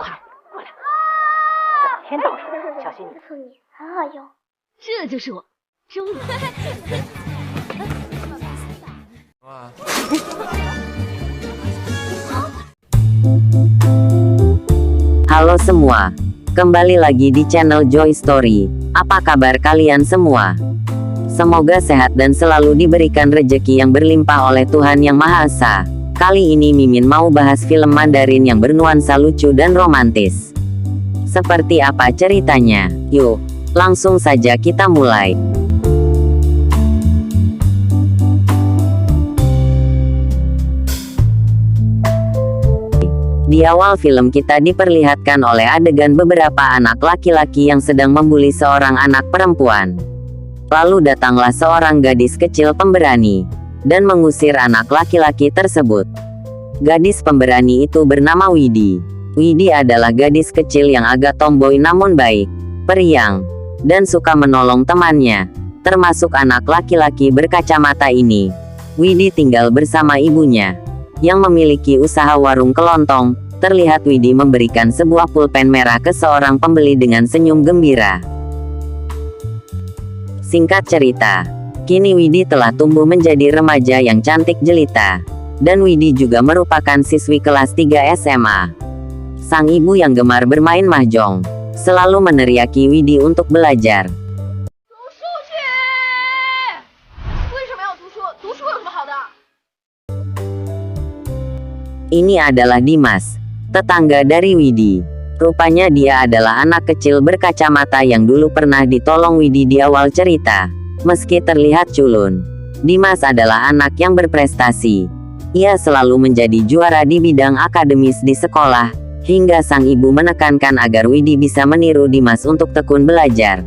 快过来，整天到处小心你。送你很好用。这就是我，终于。Halo semua, kembali lagi di channel Joy Story. Apa kabar kalian semua? Semoga sehat dan selalu diberikan rejeki yang berlimpah oleh Tuhan Yang Maha Esa. Kali ini Mimin mau bahas film Mandarin yang bernuansa lucu dan romantis. Seperti apa ceritanya? Yuk, langsung saja kita mulai. Di awal film kita diperlihatkan oleh adegan beberapa anak laki-laki yang sedang membuli seorang anak perempuan. Lalu datanglah seorang gadis kecil pemberani dan mengusir anak laki-laki tersebut. Gadis pemberani itu bernama Widi. Widi adalah gadis kecil yang agak tomboy namun baik, periang, dan suka menolong temannya, termasuk anak laki-laki berkacamata ini. Widi tinggal bersama ibunya, yang memiliki usaha warung kelontong. Terlihat Widi memberikan sebuah pulpen merah ke seorang pembeli dengan senyum gembira. Singkat cerita, kini Widi telah tumbuh menjadi remaja yang cantik jelita. Dan Widi juga merupakan siswi kelas 3 SMA. Sang ibu yang gemar bermain mahjong, selalu meneriaki Widi untuk belajar. Ini adalah Dimas, tetangga dari Widi. Rupanya dia adalah anak kecil berkacamata yang dulu pernah ditolong Widi di awal cerita. Meski terlihat culun, Dimas adalah anak yang berprestasi. Ia selalu menjadi juara di bidang akademis di sekolah, hingga sang ibu menekankan agar Widi bisa meniru Dimas untuk tekun belajar.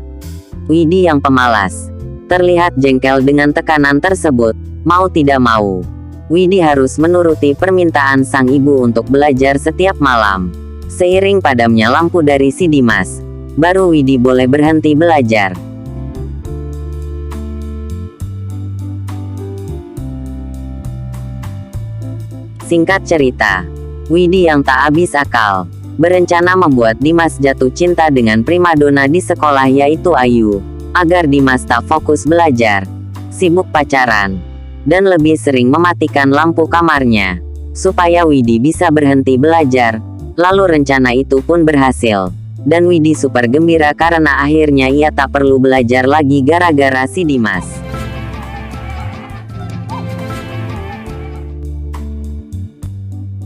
Widi yang pemalas, terlihat jengkel dengan tekanan tersebut. Mau tidak mau, Widi harus menuruti permintaan sang ibu untuk belajar setiap malam. Seiring padamnya lampu dari si Dimas, baru Widi boleh berhenti belajar. Singkat cerita, Widi yang tak habis akal, berencana membuat Dimas jatuh cinta dengan primadona di sekolah yaitu Ayu, agar Dimas tak fokus belajar, sibuk pacaran, dan lebih sering mematikan lampu kamarnya, supaya Widi bisa berhenti belajar. Lalu rencana itu pun berhasil, dan Widi super gembira karena akhirnya ia tak perlu belajar lagi gara-gara si Dimas.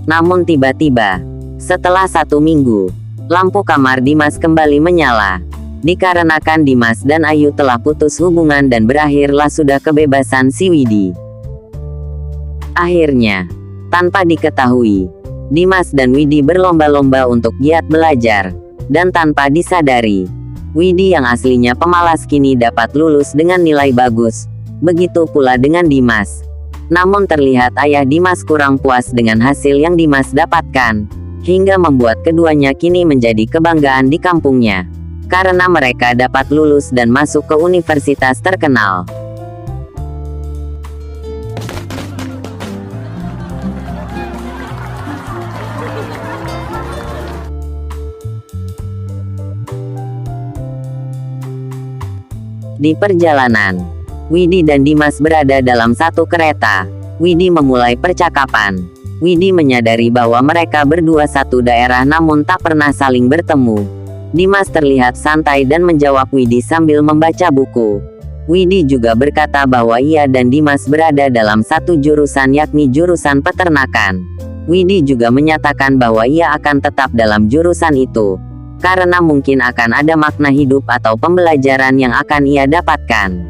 Namun tiba-tiba, setelah 1 minggu, lampu kamar Dimas kembali menyala. Dikarenakan Dimas dan Ayu telah putus hubungan dan berakhirlah sudah kebebasan si Widi. Akhirnya, tanpa diketahui, Dimas dan Widi berlomba-lomba untuk giat belajar. Dan tanpa disadari, Widi yang aslinya pemalas kini dapat lulus dengan nilai bagus. Begitu pula dengan Dimas. Namun terlihat ayah Dimas kurang puas dengan hasil yang Dimas dapatkan, hingga membuat keduanya kini menjadi kebanggaan di kampungnya, karena mereka dapat lulus dan masuk ke universitas terkenal. Di perjalanan, Widi dan Dimas berada dalam satu kereta. Widi memulai percakapan. Widi menyadari bahwa mereka berdua satu daerah namun tak pernah saling bertemu. Dimas terlihat santai dan menjawab Widi sambil membaca buku. Widi juga berkata bahwa ia dan Dimas berada dalam satu jurusan yakni jurusan peternakan. Widi juga menyatakan bahwa ia akan tetap dalam jurusan itu, karena mungkin akan ada makna hidup atau pembelajaran yang akan ia dapatkan.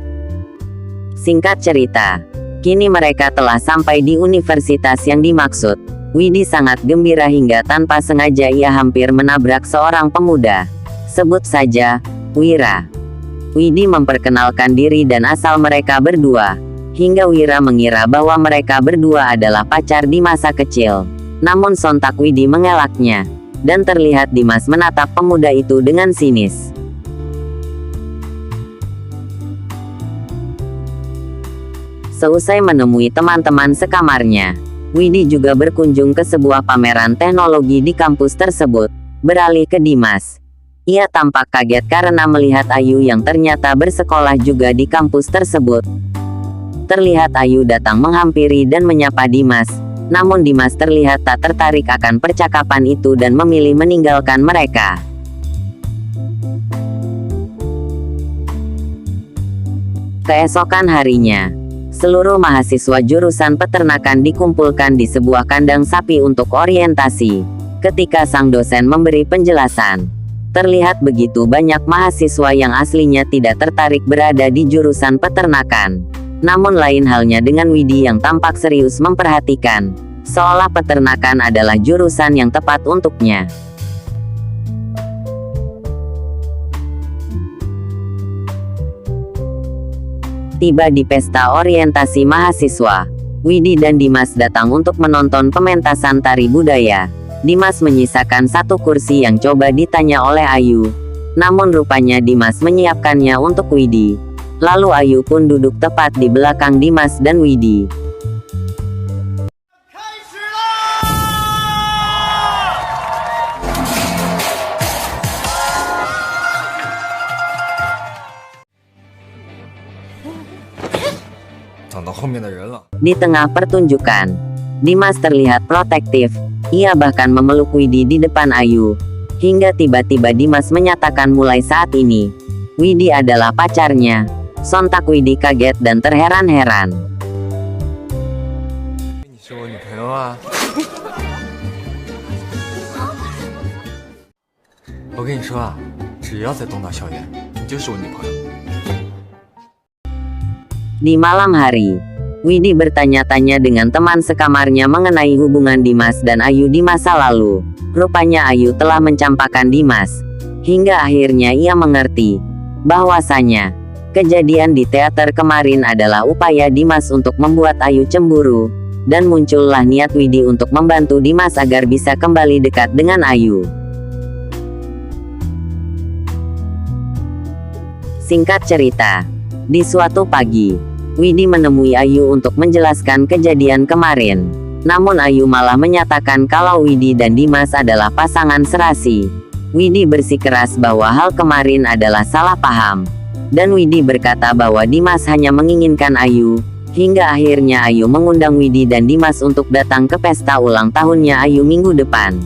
Singkat cerita, kini mereka telah sampai di universitas yang dimaksud. Widi sangat gembira hingga tanpa sengaja ia hampir menabrak seorang pemuda. Sebut saja, Wira. Widi memperkenalkan diri dan asal mereka berdua, hingga Wira mengira bahwa mereka berdua adalah pacar di masa kecil. Namun sontak Widi mengelaknya, dan terlihat Dimas menatap pemuda itu dengan sinis. Seusai menemui teman-teman sekamarnya, Widi juga berkunjung ke sebuah pameran teknologi di kampus tersebut. beralih ke Dimas. Ia tampak kaget karena melihat Ayu yang ternyata bersekolah juga di kampus tersebut. Terlihat Ayu datang menghampiri dan menyapa Dimas, namun Dimas terlihat tak tertarik akan percakapan itu dan memilih meninggalkan mereka. Keesokan harinya, seluruh mahasiswa jurusan peternakan dikumpulkan di sebuah kandang sapi untuk orientasi. Ketika sang dosen memberi penjelasan, terlihat begitu banyak mahasiswa yang aslinya tidak tertarik berada di jurusan peternakan. Namun lain halnya dengan Widi yang tampak serius memperhatikan, seolah peternakan adalah jurusan yang tepat untuknya. Tiba di pesta orientasi mahasiswa, Widi dan Dimas datang untuk menonton pementasan tari budaya. Dimas menyisakan satu kursi yang coba ditanya oleh Ayu, namun rupanya Dimas menyiapkannya untuk Widi. Lalu Ayu pun duduk tepat di belakang Dimas dan Widi. Di tengah pertunjukan, Dimas terlihat protektif. Ia bahkan memeluk Widi di depan Ayu. Hingga tiba-tiba Dimas menyatakan mulai saat ini, Widi adalah pacarnya. Sontak Widi kaget dan terheran-heran. Di malam hari, Widi bertanya-tanya dengan teman sekamarnya mengenai hubungan Dimas dan Ayu di masa lalu. Rupanya Ayu telah mencampakkan Dimas. Hingga akhirnya ia mengerti bahwasanya kejadian di teater kemarin adalah upaya Dimas untuk membuat Ayu cemburu, dan muncullah niat Widi untuk membantu Dimas agar bisa kembali dekat dengan Ayu. Singkat cerita, di suatu pagi, Widi menemui Ayu untuk menjelaskan kejadian kemarin. Namun Ayu malah menyatakan kalau Widi dan Dimas adalah pasangan serasi. Widi bersikeras bahwa hal kemarin adalah salah paham. Dan Widi berkata bahwa Dimas hanya menginginkan Ayu. Hingga akhirnya Ayu mengundang Widi dan Dimas untuk datang ke pesta ulang tahunnya Ayu minggu depan.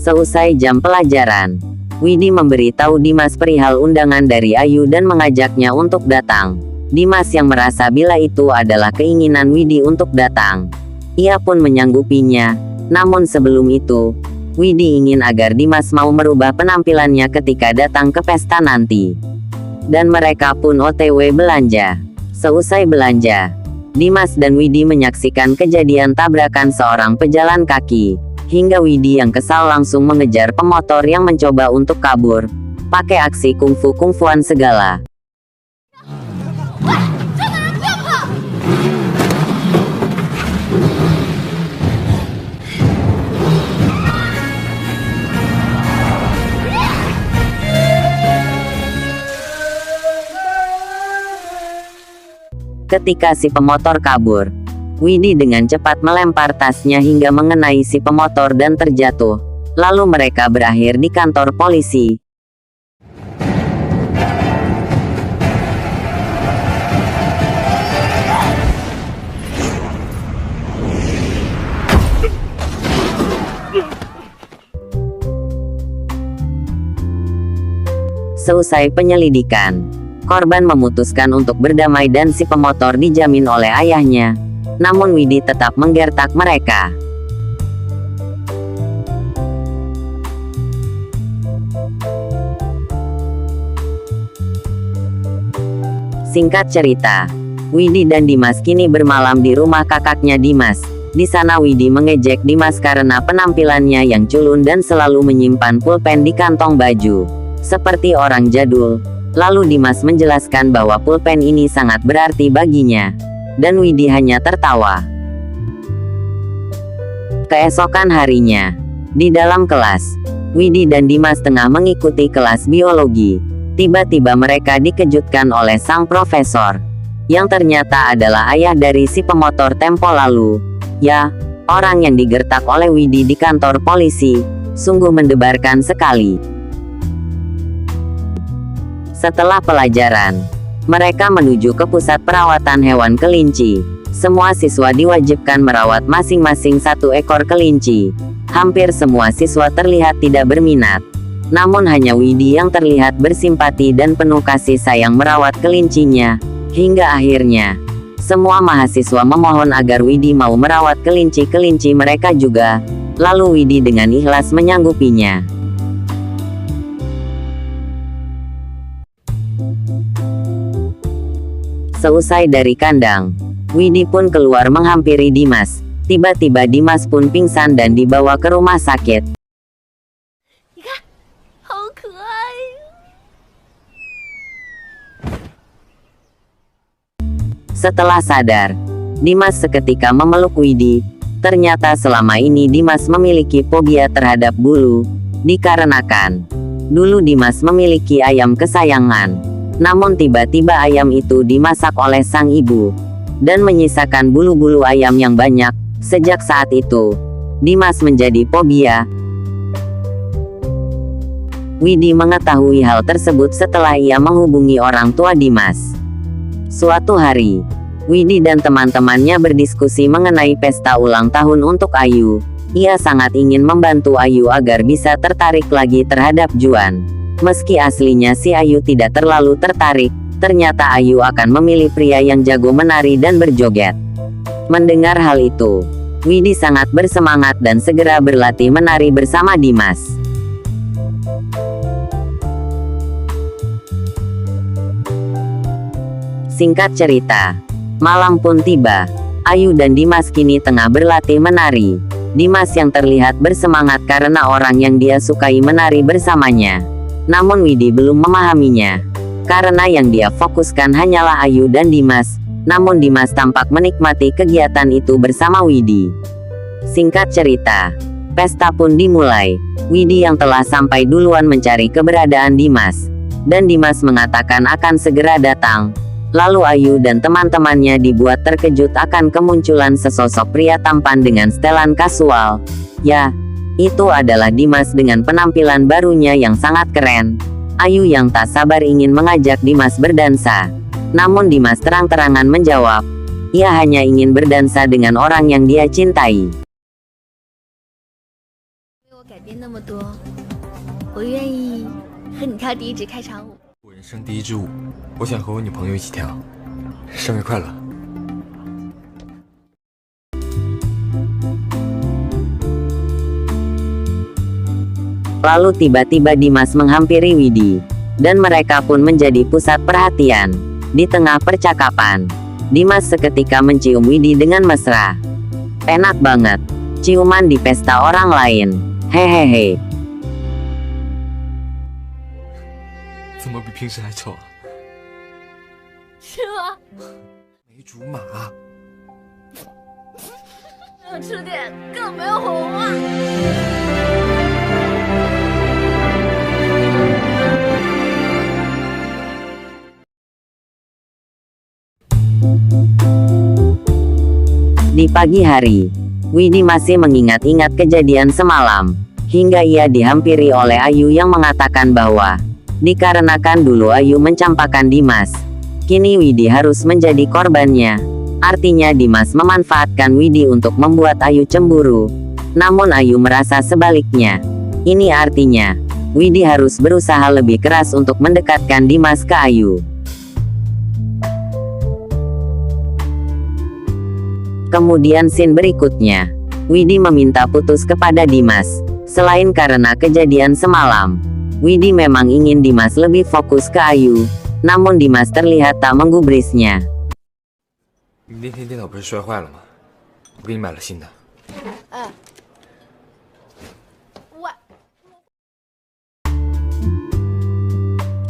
Seusai jam pelajaran, Widi memberitahu Dimas perihal undangan dari Ayu dan mengajaknya untuk datang. Dimas yang merasa bila itu adalah keinginan Widi untuk datang, ia pun menyanggupinya. Namun sebelum itu, Widi ingin agar Dimas mau merubah penampilannya ketika datang ke pesta nanti. Dan mereka pun OTW belanja. Seusai belanja, Dimas dan Widi menyaksikan kejadian tabrakan seorang pejalan kaki. Hingga Widi yang kesal langsung mengejar pemotor yang mencoba untuk kabur, pakai aksi kungfu-kungfuan segala. Ketika si pemotor kabur, Widi dengan cepat melempar tasnya hingga mengenai si pemotor dan terjatuh. Lalu mereka berakhir di kantor polisi. Seusai penyelidikan, korban memutuskan untuk berdamai dan si pemotor dijamin oleh ayahnya. Namun Widi tetap menggertak mereka. Singkat cerita, Widi dan Dimas kini bermalam di rumah kakaknya Dimas. Di sana Widi mengejek Dimas karena penampilannya yang culun dan selalu menyimpan pulpen di kantong baju, seperti orang jadul. Lalu Dimas menjelaskan bahwa pulpen ini sangat berarti baginya. Dan Widi hanya tertawa. Keesokan harinya, di dalam kelas, Widi dan Dimas tengah mengikuti kelas biologi. Tiba-tiba mereka dikejutkan oleh sang profesor. yang ternyata adalah ayah dari si pemotor tempo lalu. Ya, orang yang digertak oleh Widi di kantor polisi, sungguh mendebarkan sekali. Setelah pelajaran, mereka menuju ke pusat perawatan hewan kelinci. Semua siswa diwajibkan merawat masing-masing satu ekor kelinci. Hampir semua siswa terlihat tidak berminat. Namun hanya Widi yang terlihat bersimpati dan penuh kasih sayang merawat kelincinya. Hingga akhirnya, semua mahasiswa memohon agar Widi mau merawat kelinci-kelinci mereka juga. Lalu Widi dengan ikhlas menyanggupinya. Seusai dari kandang, Widi pun keluar menghampiri Dimas. Tiba-tiba Dimas pun pingsan dan dibawa ke rumah sakit. Setelah sadar, Dimas seketika memeluk Widi. Ternyata selama ini Dimas memiliki fobia terhadap bulu, dikarenakan dulu Dimas memiliki ayam kesayangan. Namun tiba-tiba ayam itu dimasak oleh sang ibu, dan menyisakan bulu-bulu ayam yang banyak. Sejak saat itu, Dimas menjadi fobia. Widi mengetahui hal tersebut setelah ia menghubungi orang tua Dimas. Suatu hari, Widi dan teman-temannya berdiskusi mengenai pesta ulang tahun untuk Ayu. Ia sangat ingin membantu Ayu agar bisa tertarik lagi terhadap Juan. Meski aslinya si Ayu tidak terlalu tertarik, ternyata Ayu akan memilih pria yang jago menari dan berjoget. Mendengar hal itu, Widi sangat bersemangat dan segera berlatih menari bersama Dimas. Singkat cerita, malam pun tiba. Ayu dan Dimas kini tengah berlatih menari. Dimas yang terlihat bersemangat karena orang yang dia sukai menari bersamanya. Namun Widi belum memahaminya, karena yang dia fokuskan hanyalah Ayu dan Dimas. Namun Dimas tampak menikmati kegiatan itu bersama Widi. Singkat cerita, pesta pun dimulai. Widi yang telah sampai duluan mencari keberadaan Dimas, dan Dimas mengatakan akan segera datang. Lalu Ayu dan teman-temannya dibuat terkejut akan kemunculan sesosok pria tampan dengan setelan kasual. Ya, itu adalah Dimas dengan penampilan barunya yang sangat keren. Ayu yang tak sabar ingin mengajak Dimas berdansa. Namun Dimas terang-terangan menjawab, ia hanya ingin berdansa dengan orang yang dia cintai.我人生第一支舞，我想和我女朋友一起跳。生日快乐！ Lalu tiba-tiba Dimas menghampiri Widi, dan mereka pun menjadi pusat perhatian. Di tengah percakapan, Dimas seketika mencium Widi dengan mesra. Enak banget, ciuman di pesta orang lain. Hehehe. 怎么比平时还丑啊？是吗？没竹马。要吃点更没红啊！ Di pagi hari, Widi masih mengingat-ingat kejadian semalam, hingga ia dihampiri oleh Ayu yang mengatakan bahwa dikarenakan dulu Ayu mencampakkan Dimas, kini Widi harus menjadi korbannya. Artinya Dimas memanfaatkan Widi untuk membuat Ayu cemburu. Namun Ayu merasa sebaliknya. Ini artinya, Widi harus berusaha lebih keras untuk mendekatkan Dimas ke Ayu. Kemudian scene berikutnya, Widi meminta putus kepada Dimas. Selain karena kejadian semalam, Widi memang ingin Dimas lebih fokus ke Ayu. Namun Dimas terlihat tak menggubrisnya. 你那天电脑不是摔坏了吗？我给你买了新的。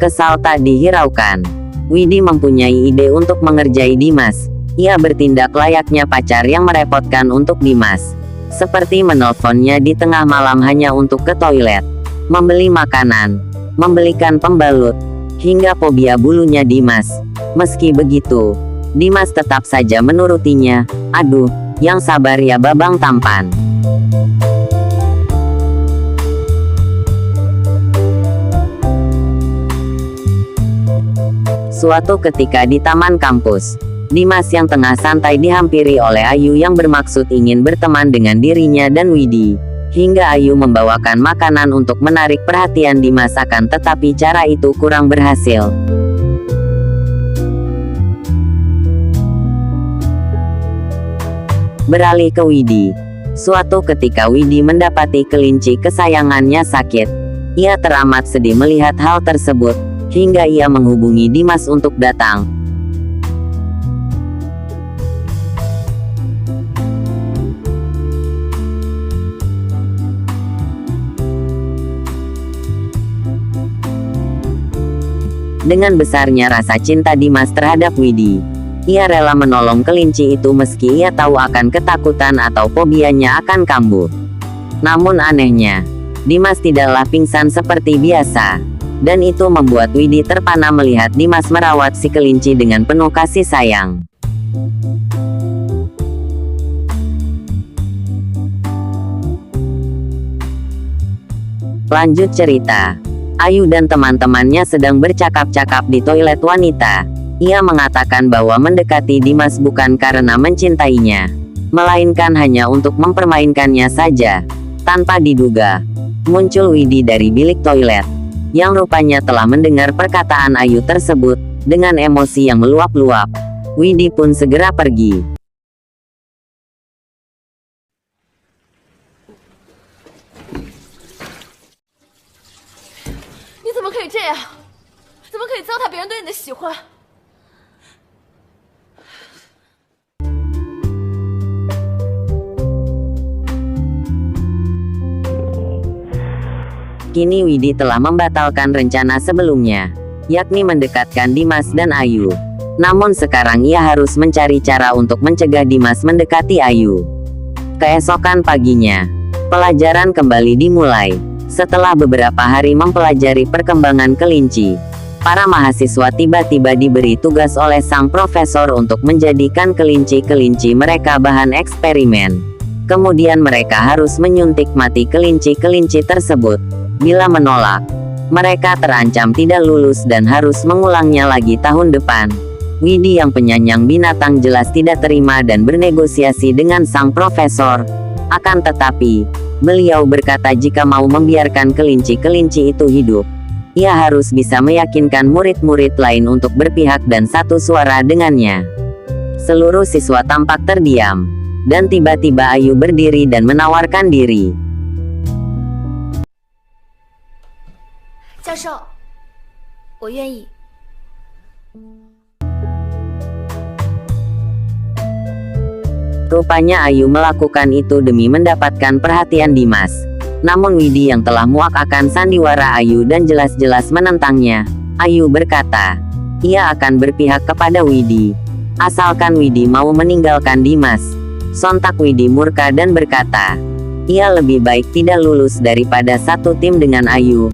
Kesal tak dihiraukan, Widi mempunyai ide untuk mengerjai Dimas. Ia bertindak layaknya pacar yang merepotkan untuk Dimas. Seperti menelponnya di tengah malam hanya untuk ke toilet, membeli makanan, membelikan pembalut, hingga fobia bulunya Dimas. Meski begitu, Dimas tetap saja menurutinya. Aduh, yang sabar ya babang tampan. Suatu ketika di taman kampus, Dimas yang tengah santai dihampiri oleh Ayu yang bermaksud ingin berteman dengan dirinya dan Widi. Hingga Ayu membawakan makanan untuk menarik perhatian Dimas, akan tetapi cara itu kurang berhasil. Beralih ke Widi. Suatu ketika Widi mendapati kelinci kesayangannya sakit. Ia teramat sedih melihat hal tersebut, hingga ia menghubungi Dimas untuk datang. Dengan besarnya rasa cinta Dimas terhadap Widi, ia rela menolong kelinci itu meski ia tahu akan ketakutan atau fobianya akan kambuh. Namun anehnya, Dimas tidaklah pingsan seperti biasa. Dan itu membuat Widi terpana melihat Dimas merawat si kelinci dengan penuh kasih sayang. Lanjut cerita. Ayu dan teman-temannya sedang bercakap-cakap di toilet wanita. Ia mengatakan bahwa mendekati Dimas bukan karena mencintainya, melainkan hanya untuk mempermainkannya saja. Tanpa diduga, muncul Widi dari bilik toilet, yang rupanya telah mendengar perkataan Ayu tersebut. Dengan emosi yang meluap-luap, Widi pun segera pergi. 你怎么可以这样？怎么可以糟蹋别人对你的喜欢？ Kini Widi telah membatalkan rencana sebelumnya, yakni mendekatkan Dimas dan Ayu. Namun sekarang ia harus mencari cara untuk mencegah Dimas mendekati Ayu. Keesokan paginya, pelajaran kembali dimulai. Setelah beberapa hari mempelajari perkembangan kelinci, para mahasiswa tiba-tiba diberi tugas oleh sang profesor untuk menjadikan kelinci-kelinci mereka bahan eksperimen. Kemudian mereka harus menyuntik mati kelinci-kelinci tersebut. Bila menolak, mereka terancam tidak lulus dan harus mengulangnya lagi tahun depan. Widi yang penyayang binatang jelas tidak terima dan bernegosiasi dengan sang profesor. Akan tetapi, beliau berkata jika mau membiarkan kelinci-kelinci itu hidup, ia harus bisa meyakinkan murid-murid lain untuk berpihak dan satu suara dengannya. Seluruh siswa tampak terdiam, dan tiba-tiba Ayu berdiri dan menawarkan diri. 教授，我愿意。 Rupanya Ayu melakukan itu demi mendapatkan perhatian Dimas. Namun Widi yang telah muak akan sandiwara Ayu dan jelas-jelas menentangnya, Ayu berkata, ia akan berpihak kepada Widi, asalkan Widi mau meninggalkan Dimas. Sontak Widi murka dan berkata, ia lebih baik tidak lulus daripada satu tim dengan Ayu.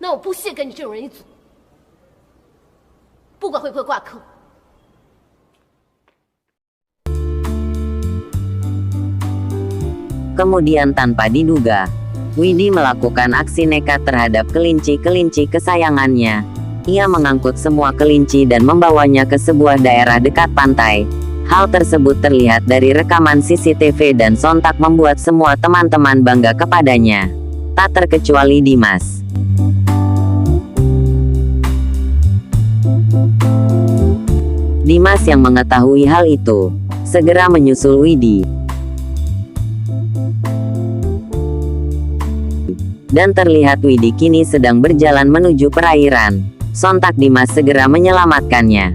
那我不屑跟你这种人一组，不管会不会挂科。 Kemudian tanpa diduga, Widi melakukan aksi nekat terhadap kelinci-kelinci kesayangannya. Ia mengangkut semua kelinci dan membawanya ke sebuah daerah dekat pantai. Hal tersebut terlihat dari rekaman CCTV dan sontak membuat semua teman-teman bangga kepadanya. Tak terkecuali Dimas. Dimas yang mengetahui hal itu, segera menyusul Widi. Dan terlihat Widi kini sedang berjalan menuju perairan. Sontak Dimas segera menyelamatkannya.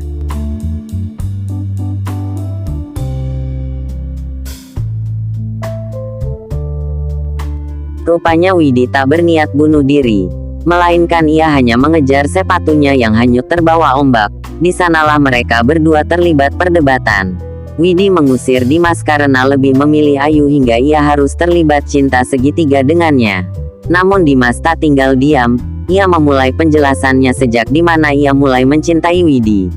Rupanya Widi tak berniat bunuh diri, melainkan ia hanya mengejar sepatunya yang hanyut terbawa ombak. Di sanalah mereka berdua terlibat perdebatan. Widi mengusir Dimas karena lebih memilih Ayu hingga ia harus terlibat cinta segitiga dengannya. Namun Dimas tak tinggal diam. Ia memulai penjelasannya sejak di mana ia mulai mencintai Widi.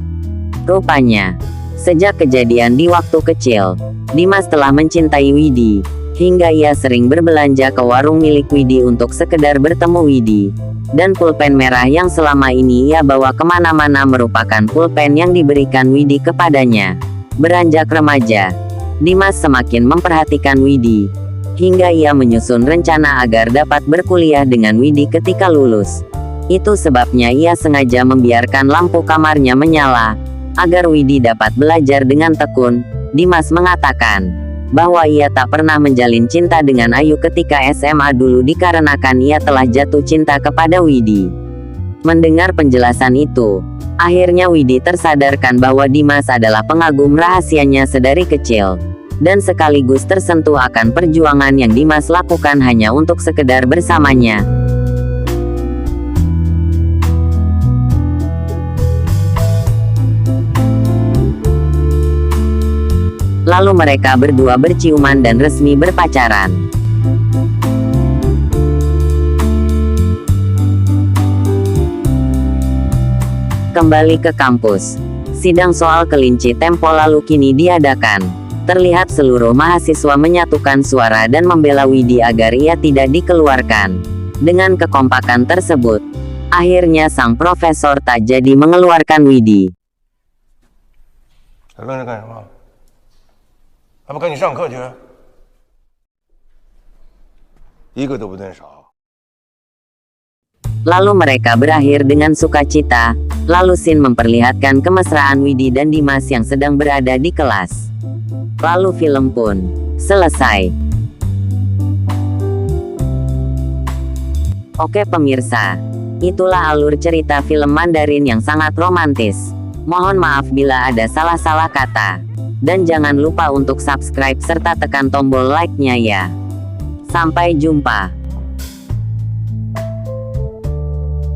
Rupanya, sejak kejadian di waktu kecil, Dimas telah mencintai Widi, hingga ia sering berbelanja ke warung milik Widi untuk sekedar bertemu Widi. Dan pulpen merah yang selama ini ia bawa kemana-mana merupakan pulpen yang diberikan Widi kepadanya. Beranjak remaja, Dimas semakin memperhatikan Widi, hingga ia menyusun rencana agar dapat berkuliah dengan Widi ketika lulus. Itu sebabnya ia sengaja membiarkan lampu kamarnya menyala, agar Widi dapat belajar dengan tekun. Dimas mengatakan bahwa ia tak pernah menjalin cinta dengan Ayu ketika SMA dulu dikarenakan ia telah jatuh cinta kepada Widi. Mendengar penjelasan itu, akhirnya Widi tersadarkan bahwa Dimas adalah pengagum rahasianya sedari kecil, dan sekaligus tersentuh akan perjuangan yang Dimas lakukan hanya untuk sekedar bersamanya. Lalu mereka berdua berciuman dan resmi berpacaran. Kembali ke kampus, sidang soal kelinci tempo lalu kini diadakan. Terlihat seluruh mahasiswa menyatukan suara dan membela Widi agar ia tidak dikeluarkan. Dengan kekompakan tersebut, akhirnya sang profesor tak jadi mengeluarkan Widi. 愣着干什么？还不赶紧上课去！一个都不能少。 Lalu mereka berakhir dengan sukacita. Lalu Sin memperlihatkan kemesraan Widi dan Dimas yang sedang berada di kelas. Lalu film pun selesai. Oke pemirsa, itulah alur cerita film Mandarin yang sangat romantis. Mohon maaf bila ada salah-salah kata. Dan jangan lupa untuk subscribe serta tekan tombol like-nya ya. Sampai jumpa.